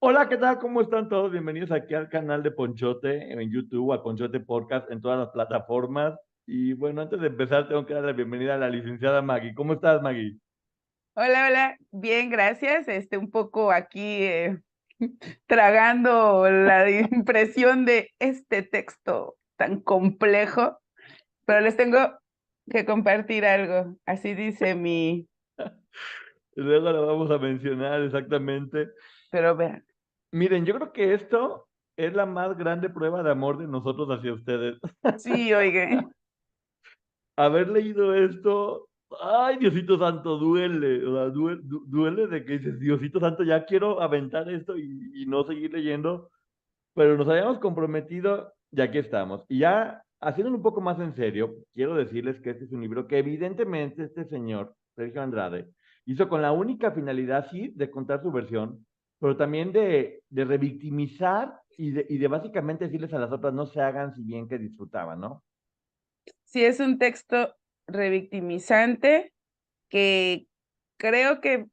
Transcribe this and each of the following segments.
Hola, ¿qué tal? ¿Cómo están todos? Bienvenidos aquí al canal de Ponchote en YouTube, al Ponchote Podcast en todas las plataformas. Y bueno, antes de empezar, tengo que dar la bienvenida a la licenciada Maggie. ¿Cómo estás, Maggie? Hola, hola. Bien, gracias. Un poco aquí tragando la impresión de este texto tan complejo, pero les tengo que compartir algo. Así dice Luego lo vamos a mencionar exactamente. pero vean. Miren, yo creo que esto es la más grande prueba de amor de nosotros hacia ustedes. Sí, oigan. Haber leído esto, ay, Diosito Santo, duele. O sea, duele de que dices, Diosito Santo, ya quiero aventar esto y no seguir leyendo. Pero nos habíamos comprometido y aquí estamos. Y ya haciéndolo un poco más en serio, quiero decirles que este es un libro que evidentemente este señor, Sergio Andrade, hizo con la única finalidad, sí, de contar su versión, pero también de revictimizar y de básicamente decirles a las otras no se hagan si bien que disfrutaban, ¿no? Sí, es un texto revictimizante que creo que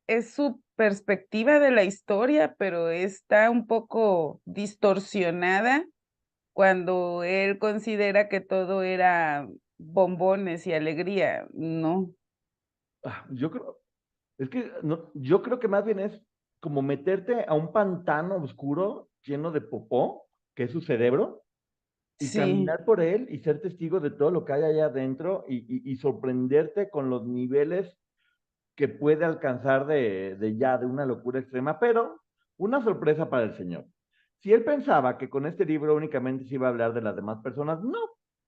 es su perspectiva de la historia, pero está un poco distorsionada cuando él considera que todo era bombones y alegría, no. Yo creo, es que no, yo creo que más bien es como meterte a un pantano oscuro lleno de popó, que es su cerebro, y Sí, caminar por él y ser testigo de todo lo que hay allá adentro y sorprenderte con los niveles que puede alcanzar de una locura extrema, pero una sorpresa para el Señor. Si él pensaba que con este libro únicamente se iba a hablar de las demás personas, no.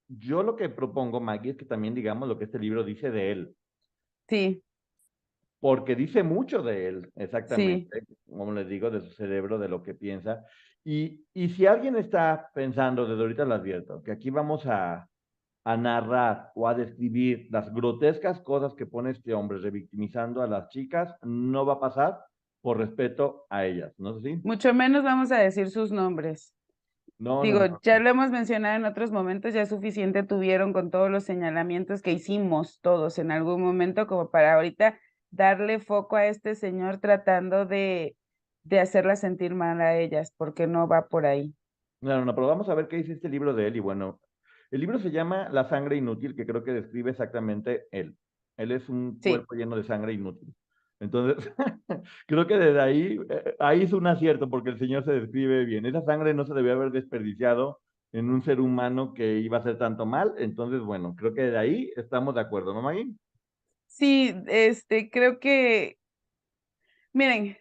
Yo lo que propongo, Maggie, es que también digamos lo que este libro dice de él, sí, porque dice mucho de él, sí. exactamente, como les digo, de su cerebro, de lo que piensa. Y si alguien está pensando, desde ahorita lo advierto, que aquí vamos a narrar o a describir las grotescas cosas que pone este hombre revictimizando a las chicas, no va a pasar por respeto a ellas, ¿no es así? Mucho menos vamos a decir sus nombres. No, no, Digo, no. ya lo hemos mencionado en otros momentos, ya suficiente tuvieron con todos los señalamientos que hicimos todos en algún momento como para ahorita darle foco a este señor tratando de hacerlas sentir mal a ellas, porque no va por ahí. No, no, no, pero vamos a ver qué dice este libro de él. Y bueno, el libro se llama La sangre inútil, que creo que describe exactamente él. Él es un Sí. cuerpo lleno de sangre inútil. Entonces, creo que desde ahí, ahí es un acierto, porque el Señor se describe bien. Esa sangre no se debió haber desperdiciado en un ser humano que iba a hacer tanto mal. Entonces, bueno, creo que de ahí estamos de acuerdo, ¿no, Maggie? Sí, creo que, miren,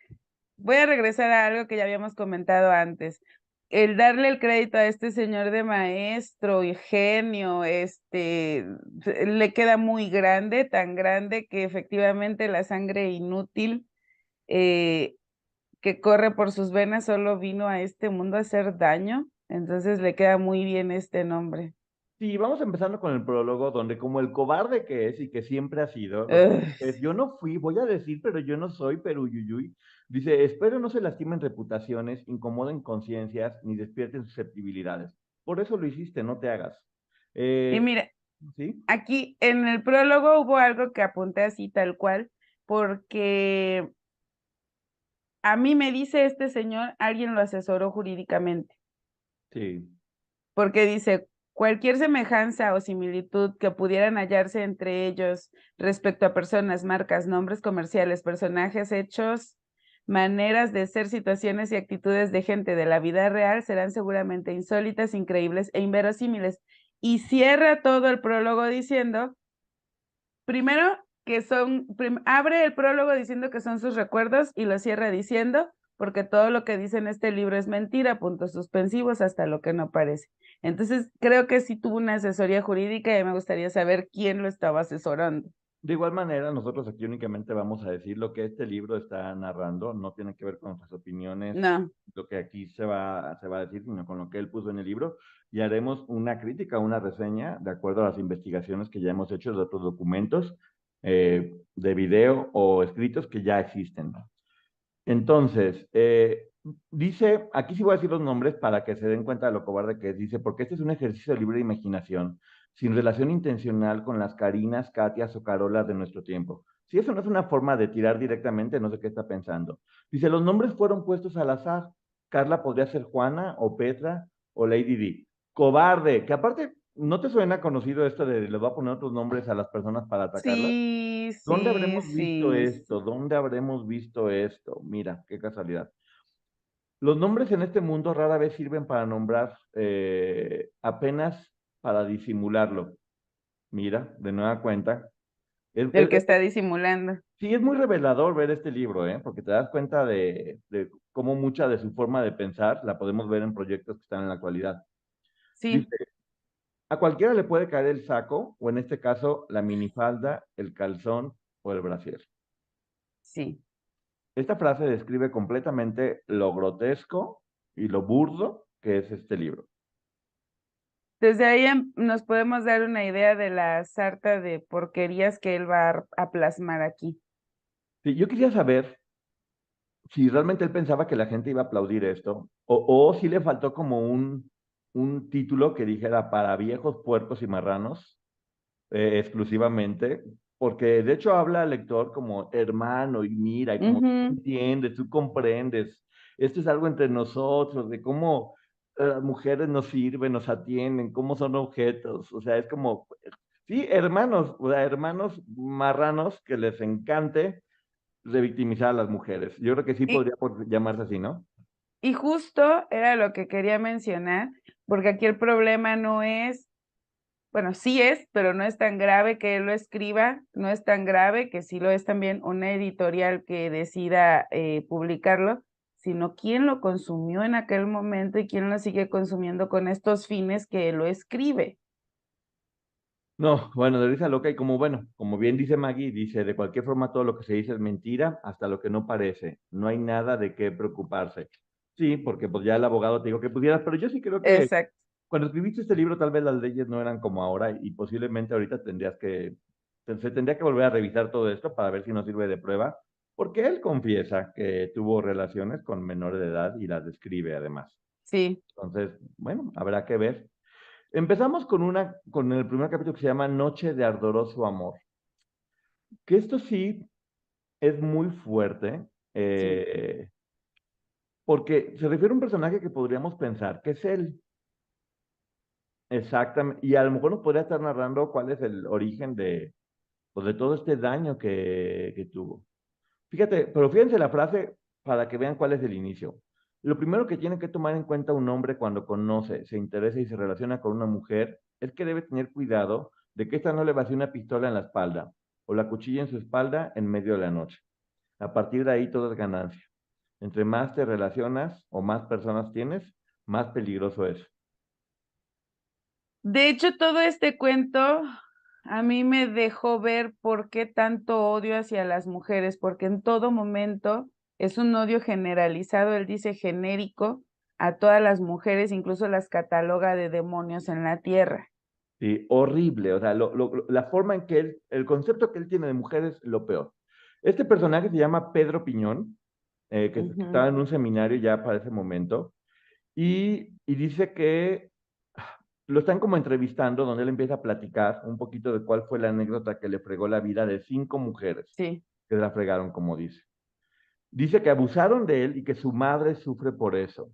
voy a regresar a algo que ya habíamos comentado antes. El darle el crédito a este señor de maestro y genio, le queda muy grande, tan grande que efectivamente la sangre inútil eh, que corre por sus venas solo vino a este mundo a hacer daño. Entonces le queda muy bien este nombre. Sí, vamos empezando con el prólogo, donde como el cobarde que es y que siempre ha sido, lo que Ugh, dice es, yo no fui, voy a decir, pero yo no soy, pero uyuyuy. Dice, espero no se lastimen reputaciones, incomoden conciencias, ni despierten susceptibilidades. Por eso lo hiciste, no te hagas. Y Eh, mira, ¿Sí? aquí en el prólogo hubo algo que apunté así tal cual, porque a mí me dice este señor, alguien lo asesoró jurídicamente, Sí. porque dice, cualquier semejanza o similitud que pudieran hallarse entre ellos respecto a personas, marcas, nombres comerciales, personajes, hechos, maneras de ser, situaciones y actitudes de gente de la vida real serán seguramente insólitas, increíbles e inverosímiles. Y cierra todo el prólogo diciendo, primero, abre el prólogo diciendo que son sus recuerdos y lo cierra diciendo, porque todo lo que dice en este libro es mentira, puntos suspensivos, hasta lo que no parece. Entonces, creo que sí tuvo una asesoría jurídica y me gustaría saber quién lo estaba asesorando. De igual manera, nosotros aquí únicamente vamos a decir lo que este libro está narrando, no tiene que ver con nuestras opiniones, No, lo que aquí se va a decir, sino con lo que él puso en el libro, y haremos una crítica, una reseña, de acuerdo a las investigaciones que ya hemos hecho de otros documentos de video o escritos que ya existen. Entonces, dice, aquí sí voy a decir los nombres para que se den cuenta de lo cobarde que es. Dice, porque este es un ejercicio de libre imaginación, sin relación intencional con las Karinas, Katias o Carolas de nuestro tiempo. Si eso no es una forma de tirar directamente, no sé qué está pensando. Dice, los nombres fueron puestos al azar. Carla podría ser Juana o Petra o Lady Di. Cobarde, que aparte, ¿no te suena conocido esto de les voy a poner otros nombres a las personas para atacarlas? Sí, ¿Dónde sí, habremos visto sí, esto? sí. ¿Dónde habremos visto esto? Mira, qué casualidad. Los nombres en este mundo rara vez sirven para nombrar, apenas para disimularlo. Mira, de nueva cuenta. El que está disimulando. Sí, es muy revelador ver este libro, ¿eh? Porque te das cuenta de cómo mucha de su forma de pensar la podemos ver en proyectos que están en la actualidad. Sí, Dice, a cualquiera le puede caer el saco, o en este caso, la minifalda, el calzón o el brasier. sí. Esta frase describe completamente lo grotesco y lo burdo que es este libro. Desde ahí nos podemos dar una idea de la sarta de porquerías que él va a plasmar aquí. Sí, yo quería saber si realmente él pensaba que la gente iba a aplaudir esto, o si le faltó como un título que dijera para viejos puercos y marranos, exclusivamente, porque de hecho habla al lector como hermano y mira, y como tú Ujú. entiendes, tú comprendes, esto es algo entre nosotros, de cómo las mujeres nos sirven, nos atienden, cómo son objetos, o sea, es como, sí, hermanos, o sea, hermanos marranos que les encante revictimizar a las mujeres. Yo creo que sí Y, podría llamarse así, ¿no? y justo era lo que quería mencionar, porque aquí el problema no es, bueno, sí es, pero no es tan grave que él lo escriba, no es tan grave que sí lo es también una editorial que decida publicarlo, sino quién lo consumió en aquel momento y quién lo sigue consumiendo con estos fines que él lo escribe. No, bueno, de risa loca y como, bueno, como bien dice Maggie, dice, de cualquier forma todo lo que se dice es mentira, hasta lo que no parece. No hay nada de qué preocuparse. Sí, porque pues ya el abogado te dijo que pudieras, pero yo sí creo que Exacto. cuando escribiste este libro tal vez las leyes no eran como ahora y posiblemente ahorita tendrías que, se tendría que volver a revisar todo esto para ver si no sirve de prueba, porque él confiesa que tuvo relaciones con menores de edad y las describe además. Sí. Entonces, bueno, habrá que ver. Empezamos con el primer capítulo que se llama Noche de Ardoroso Amor, que esto sí es muy fuerte, Sí. porque se refiere a un personaje que podríamos pensar que es él, exactamente, y a lo mejor nos podría estar narrando cuál es el origen de, pues, de todo este daño que tuvo. Fíjate, pero fíjense la frase para que vean cuál es el inicio. Lo primero que tiene que tomar en cuenta un hombre cuando conoce, se interesa y se relaciona con una mujer es que debe tener cuidado de que ésta no le vacíe una pistola en la espalda o la cuchilla en su espalda en medio de la noche. A partir de ahí todo es ganancia. Entre más te relacionas o más personas tienes, más peligroso es. De hecho, todo este cuento a mí me dejó ver por qué tanto odio hacia las mujeres, porque en todo momento es un odio generalizado, él dice genérico, a todas las mujeres, incluso las cataloga de demonios en la tierra. Sí, horrible, o sea, la forma en que él, el concepto que él tiene de mujer es lo peor. Este personaje se llama Pedro Piñón, que Ujú. estaba en un seminario ya para ese momento, y dice que lo están como entrevistando, donde él empieza a platicar un poquito de cuál fue la anécdota que le fregó la vida de 5 mujeres Sí. que la fregaron, como dice. Dice que abusaron de él y que su madre sufre por eso.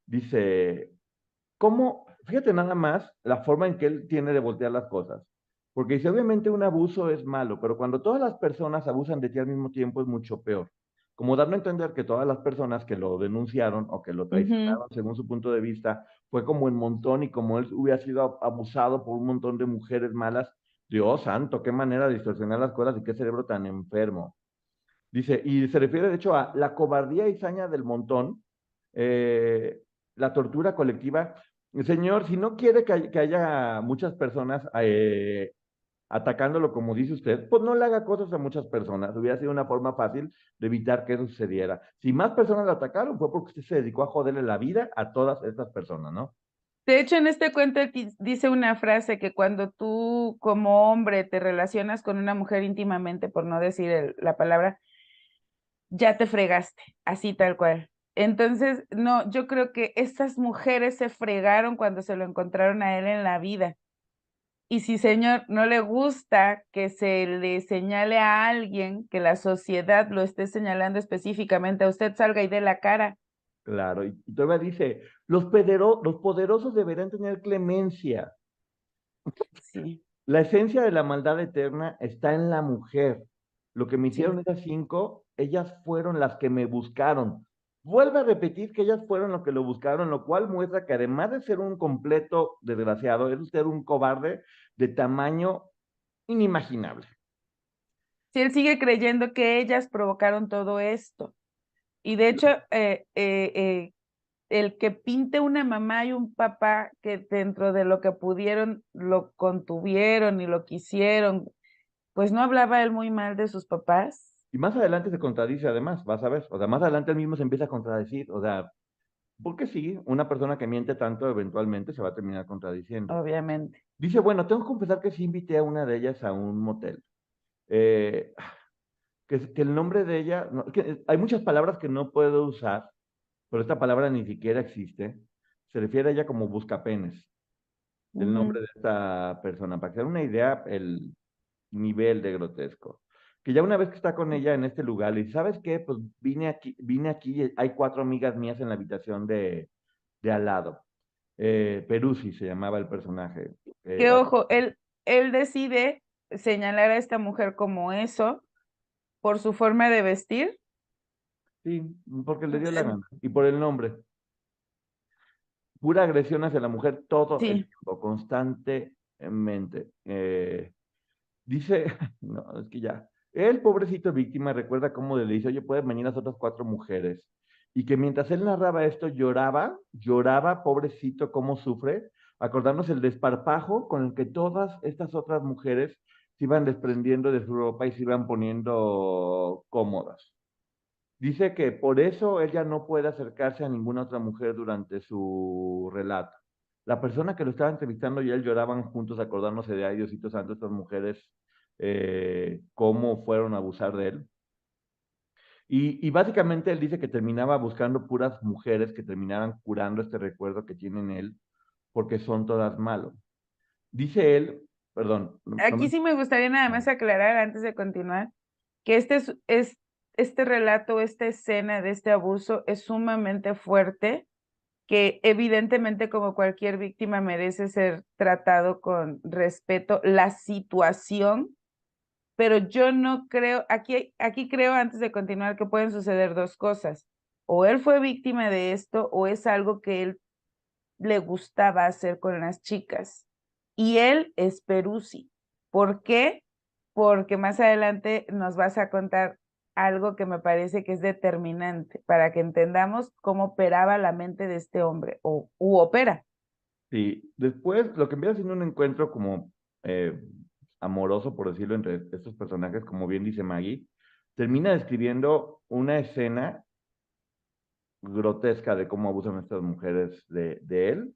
Dice, ¿cómo? Fíjate nada más la forma en que él tiene de voltear las cosas. Porque dice, obviamente un abuso es malo, pero cuando todas las personas abusan de ti al mismo tiempo es mucho peor. Como dando a entender que todas las personas que lo denunciaron o que lo Ujú. traicionaron según su punto de vista fue como en montón y como él hubiera sido abusado por un montón de mujeres malas. Dios santo, qué manera de distorsionar las cosas y qué cerebro tan enfermo. Dice, y se refiere de hecho a la cobardía y saña del montón, eh, la tortura colectiva. Señor, si no quiere que haya muchas personas atacándolo como dice usted, pues no le haga cosas a muchas personas. Hubiera sido una forma fácil de evitar que eso sucediera. Si más personas lo atacaron fue porque usted se dedicó a joderle la vida a todas estas personas, ¿no? De hecho, en este cuento dice una frase que cuando tú como hombre te relacionas con una mujer íntimamente, por no decir la palabra, ya te fregaste, así tal cual. Entonces, no, yo creo que estas mujeres se fregaron cuando se lo encontraron a él en la vida. Y si, señor, no le gusta que se le señale a alguien, que la sociedad lo esté señalando específicamente a usted, salga y dé la cara. Claro, y todavía dice, los poderosos deberán tener clemencia. Sí, La esencia de la maldad eterna está en la mujer. Lo que me hicieron sí. esas 5, ellas fueron las que me buscaron. Vuelve a repetir que ellas fueron los que lo buscaron, lo cual muestra que además de ser un completo desgraciado, es usted un cobarde de tamaño inimaginable. Sí, él sigue creyendo que ellas provocaron todo esto. Y de hecho, el que pinte una mamá y un papá que dentro de lo que pudieron lo contuvieron y lo quisieron, pues no hablaba él muy mal de sus papás, Y más adelante se contradice además, vas a ver. O sea, más adelante él mismo se empieza a contradecir. O sea, porque sí, una persona que miente tanto eventualmente se va a terminar contradiciendo. obviamente. Dice, bueno, tengo que confesar que sí invité a una de ellas a un motel. Eh, que el nombre de ella, que hay muchas palabras que no puedo usar, pero esta palabra ni siquiera existe. Se refiere a ella como buscapenes, el nombre Ujú. de esta persona, para que se den una idea el nivel de grotesco. Que ya una vez que está con ella en este lugar, le dice, ¿sabes qué? Pues vine aquí, y hay 4 amigas mías en la habitación de al lado. Peruzzi se llamaba el personaje. Que ojo, él decide señalar a esta mujer como eso por su forma de vestir. Sí, porque le dio la gana. Y por el nombre. Pura agresión hacia la mujer todo el Sí, tiempo, constantemente. Dice, no, es que ya. El pobrecito víctima recuerda cómo le dice, oye, pueden venir las otras 4 mujeres. Y que mientras él narraba esto, lloraba, pobrecito, cómo sufre, acordándose el desparpajo con el que todas estas otras mujeres se iban desprendiendo de su ropa y se iban poniendo cómodas. Dice que por eso ella no puede acercarse a ninguna otra mujer durante su relato. La persona que lo estaba entrevistando y él lloraban juntos acordándose de, ay, Diosito Santo, estas mujeres, cómo fueron a abusar de él. Y básicamente él dice que terminaba buscando puras mujeres que terminaran curando este recuerdo que tiene en él, porque son todas malos. Dice él, perdón, no aquí sí me gustaría nada más aclarar antes de continuar que este relato, esta escena de este abuso es sumamente fuerte, que evidentemente como cualquier víctima merece ser tratado con respeto la situación, pero yo no creo, aquí creo antes de continuar que pueden suceder dos cosas. O él fue víctima de esto o es algo que él le gustaba hacer con las chicas. Y él es Peruzzi. ¿Por qué? Porque más adelante nos vas a contar algo que me parece que es determinante para que entendamos cómo operaba la mente de este hombre, o opera. Sí, después lo que empieza siendo un encuentro como amoroso, por decirlo, entre estos personajes, como bien dice Maggie, termina describiendo una escena grotesca de cómo abusan estas mujeres de él.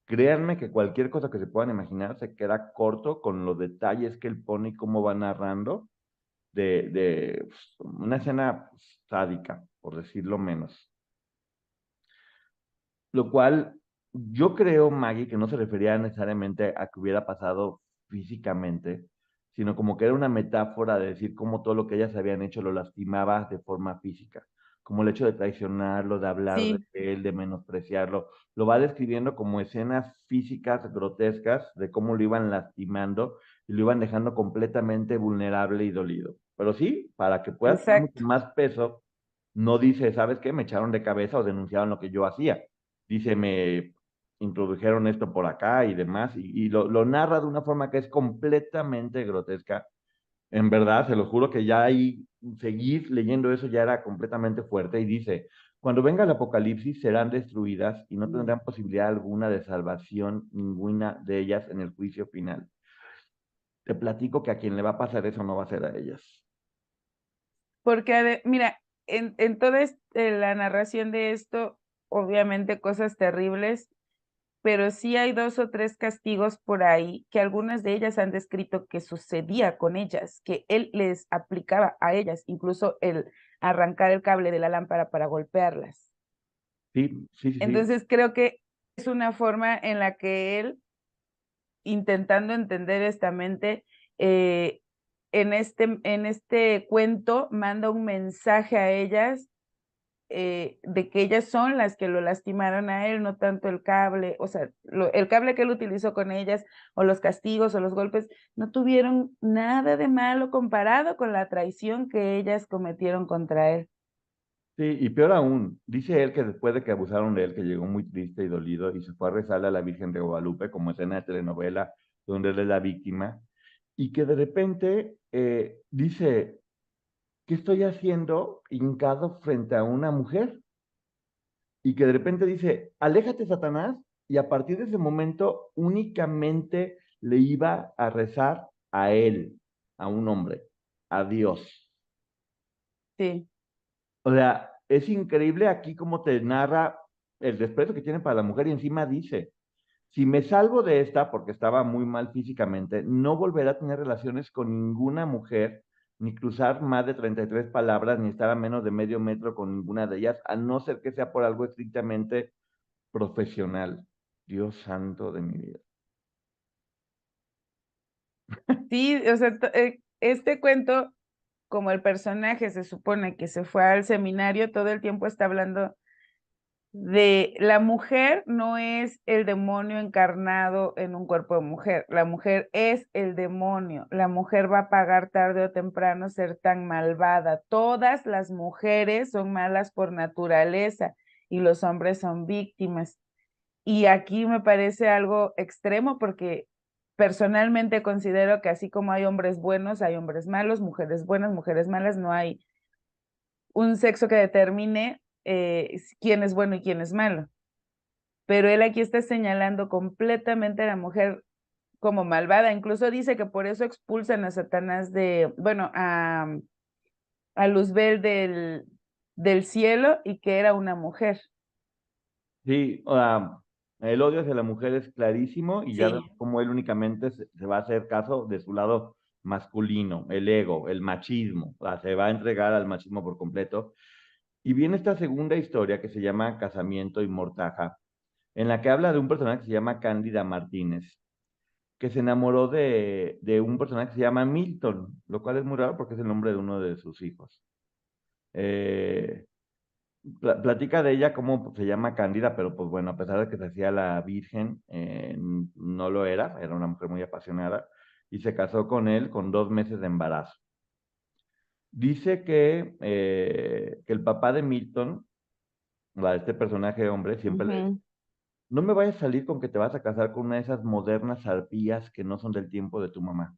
Créanme que cualquier cosa que se puedan imaginar se queda corto con los detalles que él pone y cómo va narrando de pues, una escena sádica, por decirlo menos. Lo cual yo creo, Maggie, que no se refería necesariamente a que hubiera pasado físicamente, sino como que era una metáfora de decir cómo todo lo que ellas habían hecho lo lastimaba de forma física, como el hecho de traicionarlo, de hablar de Sí, él, de menospreciarlo, lo va describiendo como escenas físicas grotescas de cómo lo iban lastimando y lo iban dejando completamente vulnerable y dolido. Pero sí, para que pueda tener mucho exacto. más peso, no dice, ¿sabes qué? Me echaron de cabeza o denunciaron lo que yo hacía. Dice, me introdujeron esto por acá y demás, y lo narra de una forma que es completamente grotesca. En verdad, se lo juro que ya ahí seguir leyendo eso ya era completamente fuerte y dice, cuando venga el apocalipsis serán destruidas y no tendrán posibilidad alguna de salvación ninguna de ellas en el juicio final. Te platico que a quien le va a pasar eso no va a ser a ellas. Porque, mira, en toda la narración de esto, obviamente cosas terribles, pero sí hay dos o tres castigos por ahí que algunas de ellas han descrito que sucedía con ellas, que él les aplicaba a ellas, incluso el arrancar el cable de la lámpara para golpearlas. Sí, sí, sí, sí. Entonces creo que es una forma en la que él intentando entender esta mente, en este cuento manda un mensaje a ellas de que ellas son las que lo lastimaron a él, no tanto el cable, o sea, el cable que él utilizó con ellas, o los castigos, o los golpes, no tuvieron nada de malo comparado con la traición que ellas cometieron contra él. Sí, y peor aún, dice él que después de que abusaron de él, que llegó muy triste y dolido y se fue a rezarle a la Virgen de Guadalupe como escena de telenovela donde él es la víctima, y que de repente dice, ¿qué estoy haciendo hincado frente a una mujer? Y que de repente dice, aléjate, Satanás, y a partir de ese momento únicamente le iba a rezar a él, a un hombre, a Dios. Sí, O sea, es increíble aquí cómo te narra el desprecio que tiene para la mujer y encima dice, si me salvo de esta, porque estaba muy mal físicamente, no volverá a tener relaciones con ninguna mujer, ni cruzar más de 33 palabras, ni estar a menos de medio metro con ninguna de ellas, a no ser que sea por algo estrictamente profesional. Dios santo de mi vida. sí, o sea, este cuento, como el personaje se supone que se fue al seminario, todo el tiempo está hablando de la mujer no es el demonio encarnado en un cuerpo de mujer, la mujer es el demonio, la mujer va a pagar tarde o temprano ser tan malvada. Todas las mujeres son malas por naturaleza y los hombres son víctimas. Y aquí me parece algo extremo porque personalmente considero que así como hay hombres buenos, hay hombres malos, mujeres buenas, mujeres malas, no hay un sexo que determine quién es bueno y quién es malo. Pero él aquí está señalando completamente a la mujer como malvada. Incluso dice que por eso expulsan a Satanás bueno, a Luzbel del cielo y que era una mujer. Sí, o sea, el odio hacia la mujer es clarísimo y ya vemos Sí, cómo él únicamente se va a hacer caso de su lado masculino, el ego, el machismo, o sea, se va a entregar al machismo por completo. Y viene esta segunda historia que se llama Casamiento y Mortaja, en la que habla de un personaje que se llama Cándida Martínez, que se enamoró de un personaje que se llama Milton, lo cual es muy raro porque es el nombre de uno de sus hijos. Eh, Platica de ella cómo se llama Cándida, pero pues bueno, a pesar de que se hacía la virgen, no lo era una mujer muy apasionada, y se casó con él con 2 meses de embarazo. Dice que el papá de Milton, este personaje hombre, siempre le decía, ujú. no me vayas a salir con que te vas a casar con una de esas modernas arpías que no son del tiempo de tu mamá.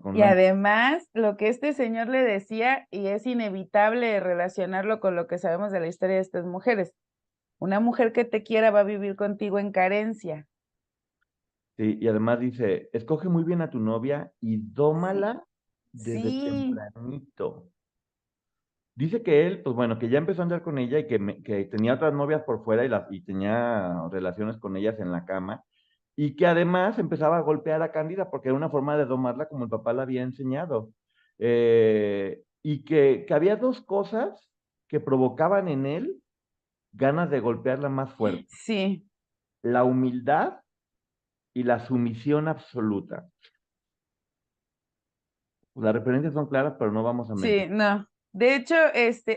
Con Y una... además, lo que este señor le decía, y es inevitable relacionarlo con lo que sabemos de la historia de estas mujeres, una mujer que te quiera va a vivir contigo en carencia. Sí, y además dice, escoge muy bien a tu novia y Sí, dómala desde sí, tempranito. Dice que él, pues bueno, que ya empezó a andar con ella y que tenía otras novias por fuera y tenía relaciones con ellas en la cama y que además empezaba a golpear a Cándida porque era una forma de domarla como el papá la había enseñado. Y que había dos cosas que provocaban en él ganas de golpearla más fuerte, sí, la humildad y la sumisión absoluta. Las referencias son claras, pero no vamos a mentir. sí, no. De hecho,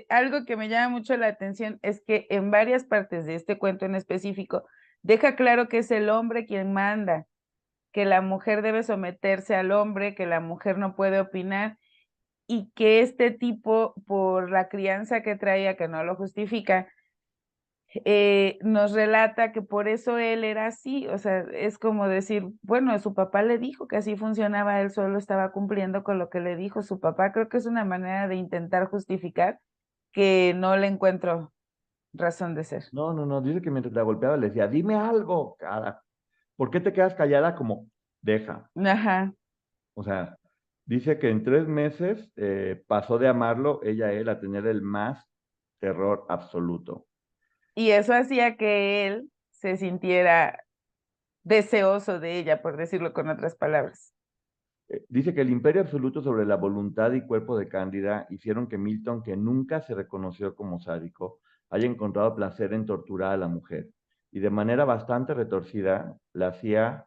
algo que me llama mucho la atención es que en varias partes de este cuento en específico deja claro que es el hombre quien manda, que la mujer debe someterse al hombre, que la mujer no puede opinar y que este tipo, por la crianza que traía, que no lo justifica, nos relata que por eso él era así, o sea, es como decir, bueno, su papá le dijo que así funcionaba, él solo estaba cumpliendo con lo que le dijo su papá. Creo que es una manera de intentar justificar que no le encuentro razón de ser. No, no, no, dice que mientras la golpeaba le decía, dime algo, cara. ¿Por qué te quedas callada como, deja? Ajá. O sea, dice que en 3 meses pasó de amarlo, ella a él, a tener el más terror absoluto. Y eso hacía que él se sintiera deseoso de ella, por decirlo con otras palabras. Dice que el imperio absoluto sobre la voluntad y cuerpo de Cándida hicieron que Milton, que nunca se reconoció como sádico, haya encontrado placer en torturar a la mujer y de manera bastante retorcida le hacía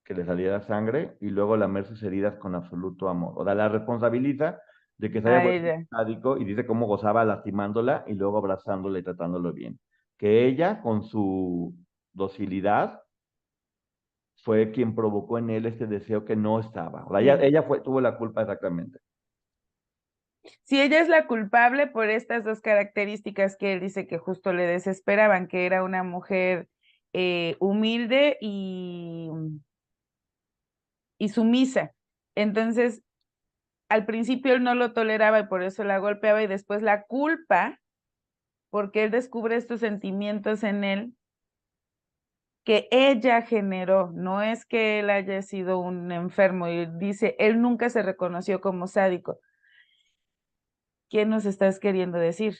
que le saliera sangre y luego lamer sus heridas con absoluto amor. O sea, la responsabiliza de que se haya A vuelto ella. sádico y dice cómo gozaba lastimándola y luego abrazándola y tratándolo bien. Que ella, con su docilidad, fue quien provocó en él este deseo que no estaba. O sea, Sí. ella tuvo la culpa exactamente. Si ella es la culpable por estas dos características que él dice que justo le desesperaban, que era una mujer humilde y sumisa. Entonces, al principio él no lo toleraba y por eso la golpeaba y después la culpa, porque él descubre estos sentimientos en él que ella generó, no es que él haya sido un enfermo y dice, él nunca se reconoció como sádico. ¿Qué nos estás queriendo decir?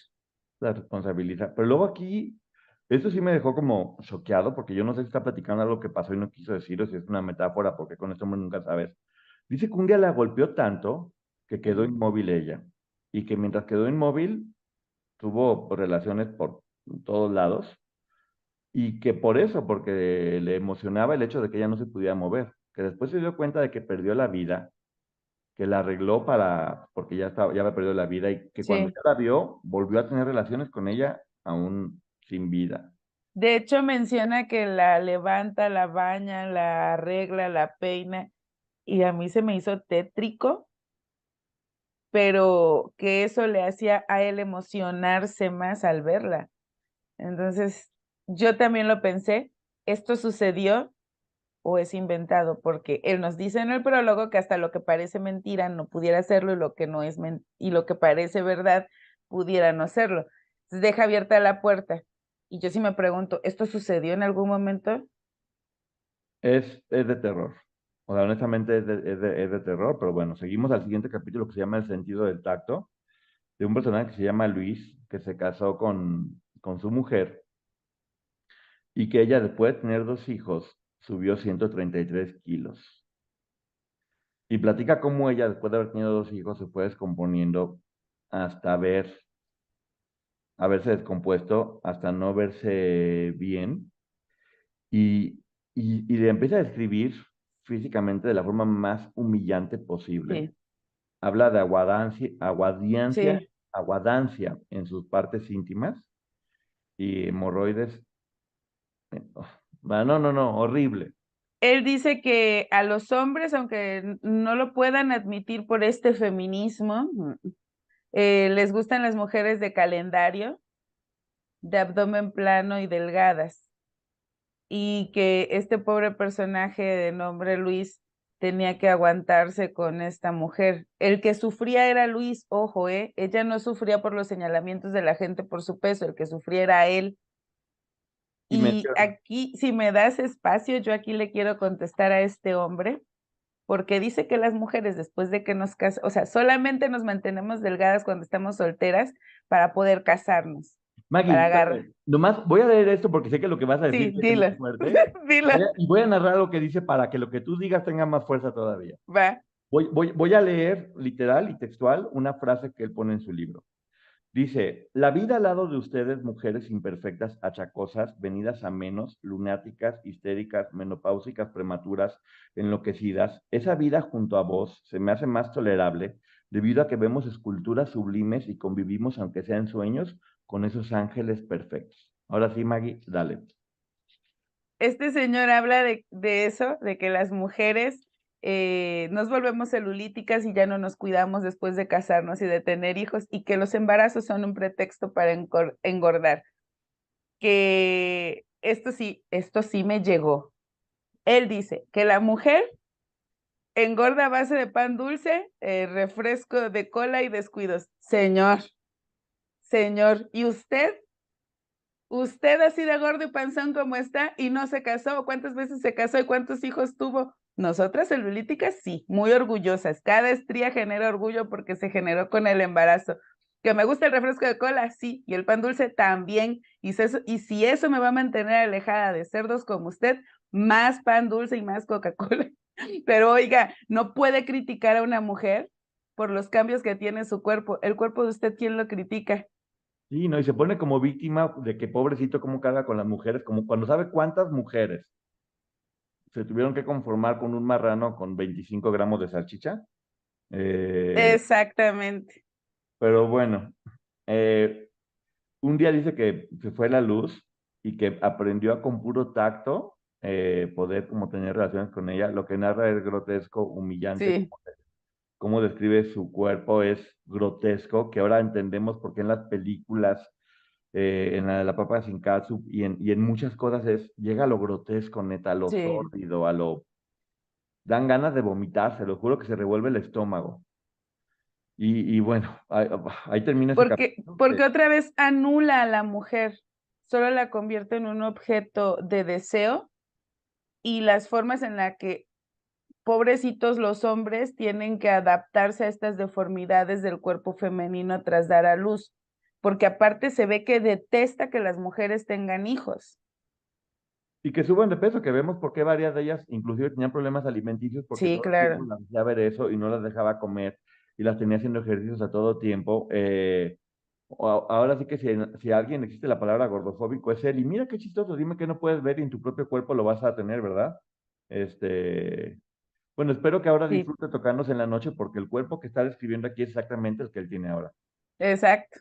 La responsabiliza. Pero luego aquí, esto sí me dejó como choqueado, porque yo no sé si está platicando algo que pasó y no quiso decir, o si es una metáfora, porque con este hombre nunca sabes. Dice que un día la golpeó tanto que quedó inmóvil ella, y que mientras quedó inmóvil, tuvo relaciones por todos lados, y que por eso, porque le emocionaba el hecho de que ella no se pudiera mover, que después se dio cuenta de que perdió la vida, que la arregló porque ya había perdido la vida y que cuando Sí. ya la vio, volvió a tener relaciones con ella aún sin vida. De hecho, menciona que la levanta, la baña, la arregla, la peina, y a mí se me hizo tétrico, pero que eso le hacía a él emocionarse más al verla. Entonces, yo también lo pensé, ¿esto sucedió o es inventado? Porque él nos dice en el prólogo que hasta lo que parece mentira no pudiera hacerlo y lo que no es y lo que parece verdad pudiera no serlo. Entonces deja abierta la puerta. Y yo sí me pregunto, ¿esto sucedió en algún momento? Es de terror. O sea, honestamente es de terror, pero bueno, seguimos al siguiente capítulo que se llama El sentido del tacto, de un personaje que se llama Luis, que se casó con su mujer y que ella después de tener 2 hijos subió 133 kilos. Y platica cómo ella después de haber tenido 2 hijos se fue descomponiendo hasta haberse descompuesto, hasta no verse bien y, y le empieza a describir físicamente de la forma más humillante posible. Sí, Habla de aguadiancia, sí. aguadancia en sus partes íntimas y hemorroides. No, no, no, horrible. Él dice que a los hombres, aunque no lo puedan admitir por este feminismo, les gustan las mujeres de calendario, de abdomen plano y delgadas, y que este pobre personaje de nombre Luis tenía que aguantarse con esta mujer. El que sufría era Luis, ojo, ella no sufría por los señalamientos de la gente por su peso, el que sufría era él. Y Y menciona, aquí, si me das espacio, yo aquí le quiero contestar a este hombre, porque dice que las mujeres después de que nos casamos, o sea, solamente nos mantenemos delgadas cuando estamos solteras para poder casarnos, Maggie, para agarrar. espérame, nomás voy a leer esto porque sé que lo que vas a decir Sí, tiene dilo, más fuerte. dilo, Y voy a narrar lo que dice para que lo que tú digas tenga más fuerza todavía. va. Voy a leer literal y textual una frase que él pone en su libro. Dice, la vida al lado de ustedes, mujeres imperfectas, achacosas, venidas a menos, lunáticas, histéricas, menopáusicas, prematuras, enloquecidas, esa vida junto a vos se me hace más tolerable debido a que vemos esculturas sublimes y convivimos, aunque sean sueños, con esos ángeles perfectos. Ahora sí, Maggie, dale. Este señor habla de eso, de que las mujeres nos volvemos celulíticas y ya no nos cuidamos después de casarnos y de tener hijos, y que los embarazos son un pretexto para engordar. Que esto sí me llegó. Él dice que la mujer engorda a base de pan dulce, refresco de cola y descuidos. Señor, señor, ¿y usted así de gordo y panzón como está y no se casó? ¿Cuántas veces se casó y cuántos hijos tuvo? Nosotras celulíticas sí, muy orgullosas. Cada estría genera orgullo porque se generó con el embarazo. Que me gusta el refresco de cola, sí, y el pan dulce también. Y si eso me va a mantener alejada de cerdos como usted, más pan dulce y más Coca-Cola. Pero oiga, no puede criticar a una mujer por los cambios que tiene en su cuerpo. El cuerpo de usted, ¿quién lo critica? Sí, ¿no? Y se pone como víctima de que pobrecito cómo carga con las mujeres, como cuando sabe cuántas mujeres se tuvieron que conformar con un marrano con 25 gramos de salchicha. Exactamente. Pero bueno, eh, un día dice que se fue la luz y que aprendió a con puro tacto poder como tener relaciones con ella. Lo que narra es grotesco, humillante, Sí, cómo describe su cuerpo es grotesco, que ahora entendemos por qué en las películas, en la de la papa sin catsup y en muchas cosas llega a lo grotesco, neta, a lo sí. sórdido, dan ganas de vomitar, se lo juro que se revuelve el estómago. Y bueno, ahí termina ese capítulo. Porque otra vez anula a la mujer, solo la convierte en un objeto de deseo y las formas en la que pobrecitos los hombres tienen que adaptarse a estas deformidades del cuerpo femenino tras dar a luz, porque aparte se ve que detesta que las mujeres tengan hijos. Y que suban de peso, que vemos por qué varias de ellas inclusive tenían problemas alimenticios porque Sí, todo el tiempo claro. las hacía ver eso y no las dejaba comer y las tenía haciendo ejercicios a todo tiempo. Ahora sí que si alguien existe la palabra gordofóbico es él. Y mira qué chistoso, dime que no puedes ver y en tu propio cuerpo lo vas a tener, ¿verdad? Este, bueno, espero que ahora Sí, disfrute tocándose en la noche porque el cuerpo que está describiendo aquí es exactamente el que él tiene ahora. exacto.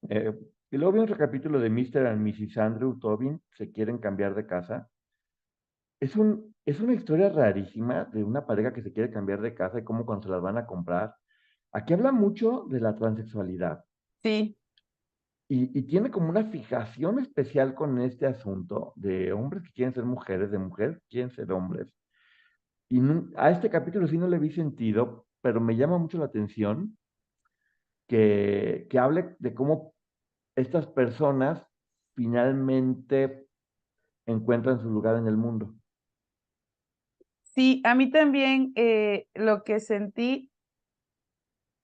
Eh, y luego vi otro capítulo de Mr. and Mrs. Andrew Tobin, se quieren cambiar de casa. Es una historia rarísima de una pareja que se quiere cambiar de casa y cómo cuando se las van a comprar. Aquí habla mucho de la transexualidad Sí, y tiene como una fijación especial con este asunto de hombres que quieren ser mujeres, de mujeres que quieren ser hombres. Y a este capítulo sí no le vi sentido, pero me llama mucho la atención que hable de cómo estas personas finalmente encuentran su lugar en el mundo. sí, a mí también lo que sentí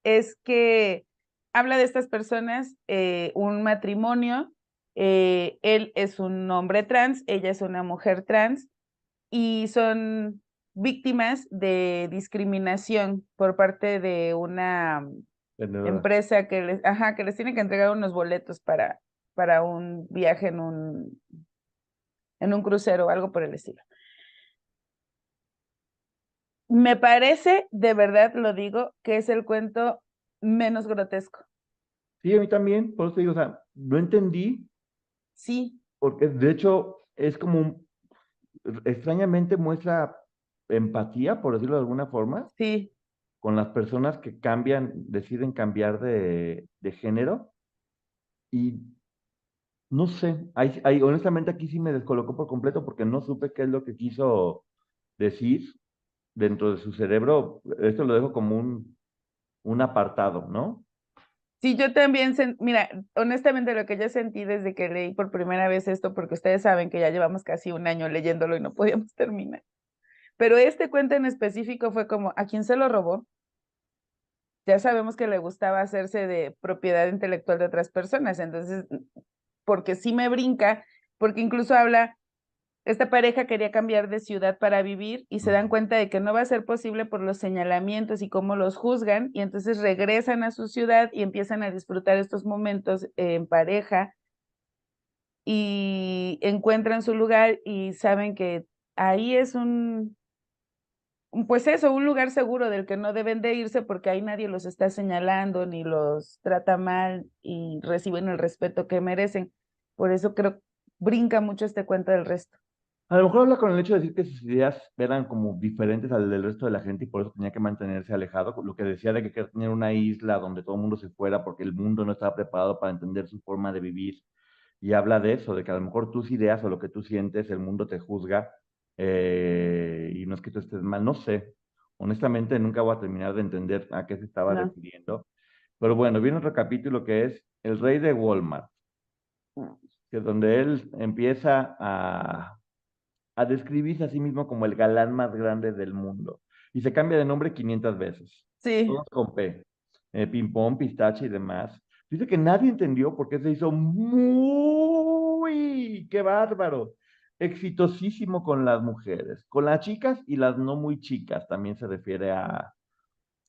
es que habla de estas personas, un matrimonio, él es un hombre trans, ella es una mujer trans, y son víctimas de discriminación por parte de una Vendedora. empresa que les tiene que entregar unos boletos para un viaje en un crucero o algo por el estilo. Me parece, de verdad lo digo, que es el cuento menos grotesco. Sí, a mí también, por eso te digo, o sea, no entendí, Sí, porque de hecho es como extrañamente muestra empatía, por decirlo de alguna forma, sí. con las personas que deciden cambiar de género. Y no sé, honestamente aquí sí me descolocó por completo porque no supe qué es lo que quiso decir dentro de su cerebro. Esto lo dejo como un apartado, ¿no? Sí, yo también, mira, honestamente lo que yo sentí desde que leí por primera vez esto, porque ustedes saben que ya llevamos casi un año leyéndolo y no podíamos terminar, pero este cuento en específico fue como, ¿a quién se lo robó? Ya sabemos que le gustaba hacerse de propiedad intelectual de otras personas, entonces, porque sí me brinca, porque incluso habla, esta pareja quería cambiar de ciudad para vivir y se dan Ujú. cuenta de que no va a ser posible por los señalamientos y cómo los juzgan, y entonces regresan a su ciudad y empiezan a disfrutar estos momentos en pareja y encuentran su lugar y saben que ahí es pues eso, un lugar seguro del que no deben de irse porque ahí nadie los está señalando ni los trata mal y reciben el respeto que merecen. Por eso creo brinca mucho este cuento del resto. A lo mejor habla con el hecho de decir que sus ideas eran como diferentes al del resto de la gente y por eso tenía que mantenerse alejado. Lo que decía de que quería tener una isla donde todo el mundo se fuera porque el mundo no estaba preparado para entender su forma de vivir. Y habla de eso, de que a lo mejor tus ideas o lo que tú sientes, el mundo te juzga y no es que tú estés mal, no sé. Honestamente, nunca voy a terminar de entender a qué se estaba No. refiriendo. Pero bueno, viene otro capítulo que es El Rey de Walmart, que es donde él empieza a describirse a sí mismo como el galán más grande del mundo. Y se cambia de nombre 500 veces. Sí, Todos con P. Ping-pong, pistache y demás. Dice que nadie entendió por qué se hizo muy, qué bárbaro, exitosísimo con las mujeres, con las chicas y las no muy chicas, también se refiere a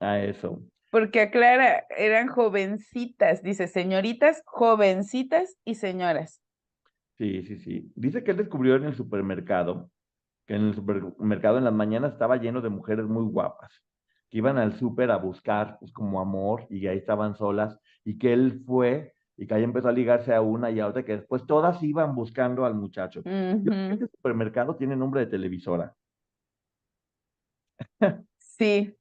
eso. Porque aclara, eran jovencitas, dice señoritas, jovencitas y señoras. Sí, sí, sí. Dice que él descubrió en el supermercado, que en el supermercado en las mañanas estaba lleno de mujeres muy guapas, que iban al súper a buscar, pues, como amor, y ahí estaban solas, y que él fue, y que ahí empezó a ligarse a una y a otra, que después todas iban buscando al muchacho. Yo creo que Ujú. este supermercado tiene nombre de televisora. Sí,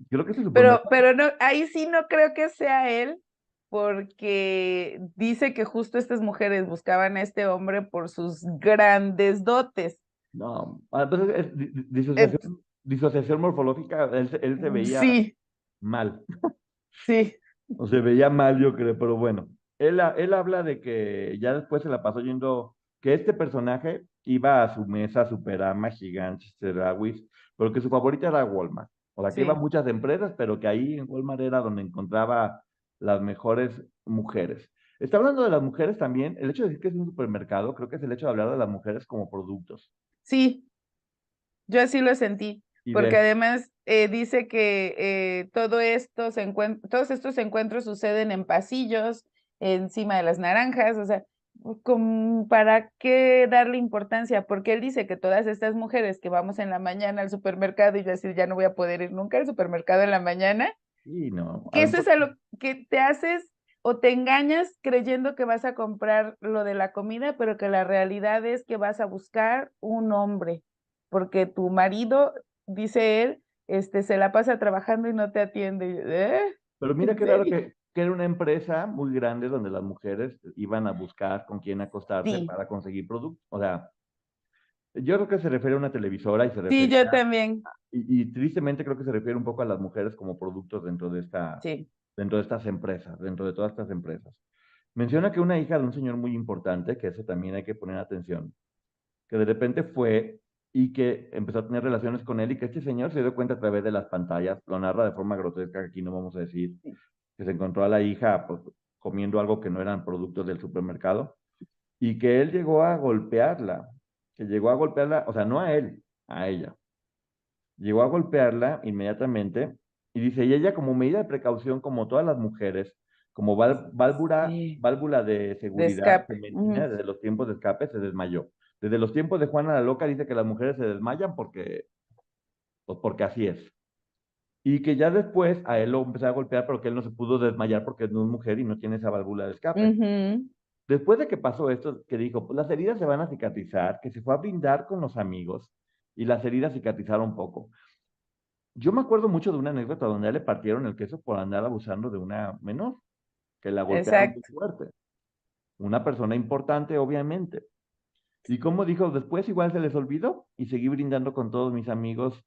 Creo que este pero, supermercado, pero no, ahí sí no creo que sea él, porque dice que justo estas mujeres buscaban a este hombre por sus grandes dotes. no, entonces es Ent- disociación morfológica, él se veía sí, mal. sí, O se veía mal, yo creo, pero bueno. Él habla de que ya después se la pasó yendo, que este personaje iba a su mesa Superama, Gigante, Cerawis, pero que su favorita era Walmart. O sea, que iba a sí, muchas empresas, pero que ahí en Walmart era donde encontraba las mejores mujeres. Está hablando de las mujeres también, el hecho de decir que es un supermercado, creo que es el hecho de hablar de las mujeres como productos. sí, yo así lo sentí, Y porque de, además dice que todos estos encuentros suceden en pasillos, encima de las naranjas, o sea, ¿para qué darle importancia? Porque él dice que todas estas mujeres que vamos en la mañana al supermercado y yo así ya no voy a poder ir nunca al supermercado en la mañana, y no, a que lo eso es mejor, a lo que te haces o te engañas creyendo que vas a comprar lo de la comida, pero que la realidad es que vas a buscar un hombre, porque tu marido, dice él, se la pasa trabajando y no te atiende. Y yo, pero mira ¿En qué raro serio? que era una empresa muy grande donde las mujeres iban a buscar con quién acostarse Sí, para conseguir productos. O sea, yo creo que se refiere a una televisora y se sí, refería, yo también. y tristemente creo que se refiere un poco a las mujeres como productos Sí, dentro de estas empresas, dentro de todas estas empresas. Menciona que una hija de un señor muy importante, que eso también hay que poner atención, que de repente fue y que empezó a tener relaciones con él y que este señor se dio cuenta a través de las pantallas, lo narra de forma grotesca, que aquí no vamos a decir, sí, que se encontró a la hija, pues, comiendo algo que no eran productos del supermercado y que él llegó a golpearla, que llegó a golpearla, o sea, no a él, a ella. Llegó a golpearla inmediatamente y dice, y ella como medida de precaución, como todas las mujeres, como sí, válvula de de seguridad escape. femenina Ujú. desde los tiempos de escape, se desmayó. Desde los tiempos de Juana la Loca dice que las mujeres se desmayan porque, pues porque así es. Y que ya después a él lo empezó a golpear, pero que él no se pudo desmayar porque no es mujer y no tiene esa válvula de escape. Ujú. Después de que pasó esto, que dijo, pues las heridas se van a cicatrizar, que se fue a brindar con los amigos y las heridas cicatrizaron un poco. Yo me acuerdo mucho de una anécdota donde a él le partieron el queso por andar abusando de una menor, que la golpearon muy Exacto. fuerte. Una persona importante, obviamente. Y como dijo, después igual se les olvidó y seguí brindando con todos mis amigos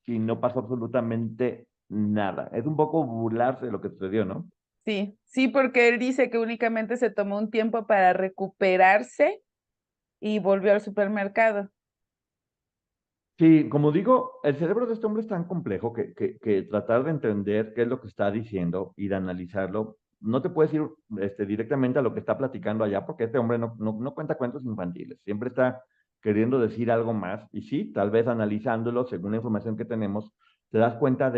y no pasó absolutamente nada. Es un poco burlarse de lo que sucedió, ¿no? Sí, sí, porque él dice que únicamente se tomó un tiempo para recuperarse y volvió al supermercado. Sí, como digo, el cerebro de este hombre es tan complejo que tratar de entender qué es lo que está diciendo y de analizarlo, no te puedes ir directamente a lo que está platicando allá, porque este hombre no cuenta cuentos infantiles, siempre está queriendo decir algo más, y sí, tal vez analizándolo, según la información que tenemos, te das cuenta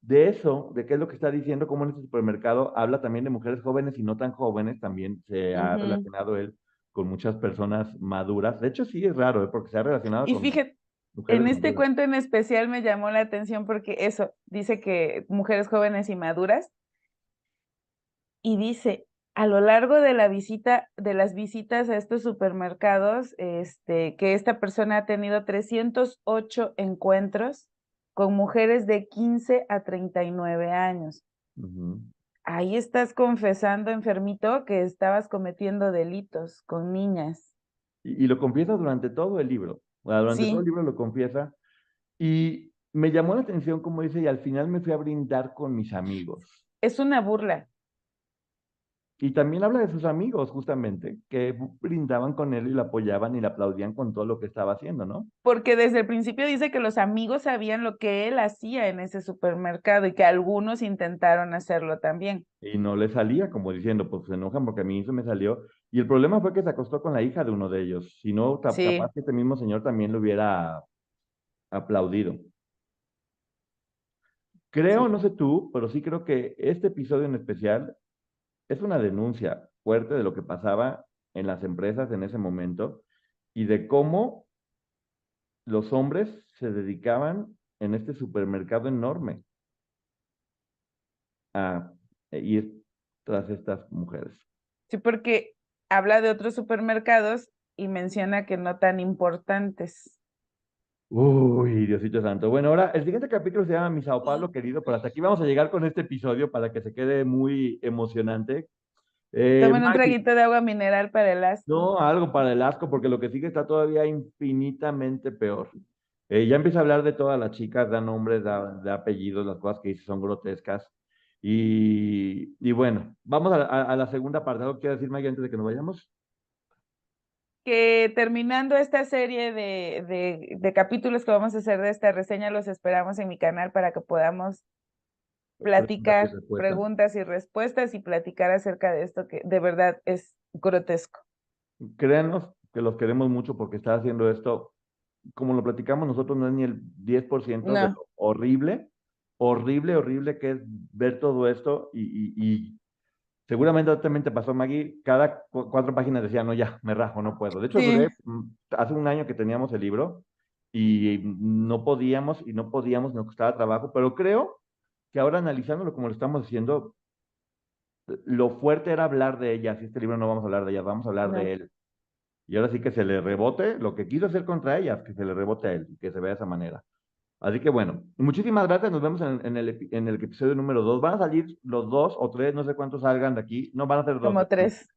de eso, de qué es lo que está diciendo, cómo en este supermercado habla también de mujeres jóvenes y no tan jóvenes, también se ha Ujú. relacionado él con muchas personas maduras. De hecho, sí es raro, porque se ha relacionado Y con fíjate, mujeres en este maduras. cuento en especial me llamó la atención porque eso, dice que mujeres jóvenes y maduras, y dice, a lo largo de la visita, de las visitas a estos supermercados, que esta persona ha tenido 308 encuentros con mujeres de 15 a 39 años. Ujú. Ahí estás confesando, enfermito, que estabas cometiendo delitos con niñas. Y lo confiesa durante todo el libro. O sea, durante todo el Sí, libro lo confiesa. Y me llamó la atención, como dice, y al final me fui a brindar con mis amigos. es una burla, Y también habla de sus amigos, justamente, que brindaban con él y lo apoyaban y le aplaudían con todo lo que estaba haciendo, ¿no? porque desde el principio dice que los amigos sabían lo que él hacía en ese supermercado y que algunos intentaron hacerlo también. Y no le salía, como diciendo, pues se enojan porque a mí eso me salió. Y el problema fue que se acostó con la hija de uno de ellos. Si no, capaz Sí, que este mismo señor también lo hubiera aplaudido. Creo, Sí. no sé tú, pero sí creo que este episodio en especial es una denuncia fuerte de lo que pasaba en las empresas en ese momento y de cómo los hombres se dedicaban en este supermercado enorme a ir tras estas mujeres. Sí, porque habla de otros supermercados y menciona que no tan importantes. Uy, Diosito Santo. Bueno, ahora el siguiente capítulo se llama Mi Sao Paulo querido, pero hasta aquí vamos a llegar con este episodio para que se quede muy emocionante. Tomen un Maggie, traguito de agua mineral para el asco. no, algo para el asco, porque lo que sigue está todavía infinitamente peor. Ya empieza a hablar de todas las chicas, da nombres, da apellidos, las cosas que dice son grotescas. Y bueno, vamos a la segunda parte. ¿Algo que quiero decir, Maggie, antes de que nos vayamos? Que terminando esta serie de capítulos que vamos a hacer de esta reseña, los esperamos en mi canal para que podamos Preguntas y platicar respuestas. preguntas y respuestas y platicar acerca de esto que de verdad es grotesco. Créanos que los queremos mucho porque está haciendo esto, como lo platicamos nosotros, no es ni el 10% de No, lo horrible, horrible, horrible que es ver todo esto y seguramente también te pasó, Maggie, cada 4 páginas decía, no, ya, me rajo, no puedo. De hecho, sí, hace un año que teníamos el libro y no podíamos y no podíamos, nos costaba trabajo, pero creo que ahora analizándolo como lo estamos haciendo, lo fuerte era hablar de ella. Si este libro no vamos a hablar de ella, vamos a hablar no. de él. Y ahora sí que se le rebote lo que quiso hacer contra ellas, que se le rebote a él, y que se vea de esa manera. Así que bueno, muchísimas gracias. Nos vemos en el episodio número 2. Van a salir los 2 o 3, no sé cuántos salgan de aquí. No van a ser 2 Como tres.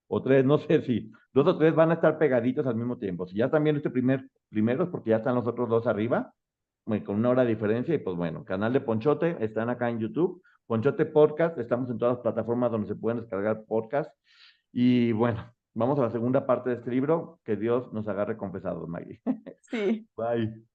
o 3, no sé si 2 o 3 van a estar pegaditos al mismo tiempo. Si ya están viendo este primero es porque ya están los otros 2 arriba, con 1 hora de diferencia. Y pues bueno, canal de Ponchote, están acá en YouTube. Ponchote Podcast, estamos en todas las plataformas donde se pueden descargar podcasts. Y bueno, vamos a la segunda parte de este libro. Que Dios nos agarre confesados, Maggie. Sí. Bye.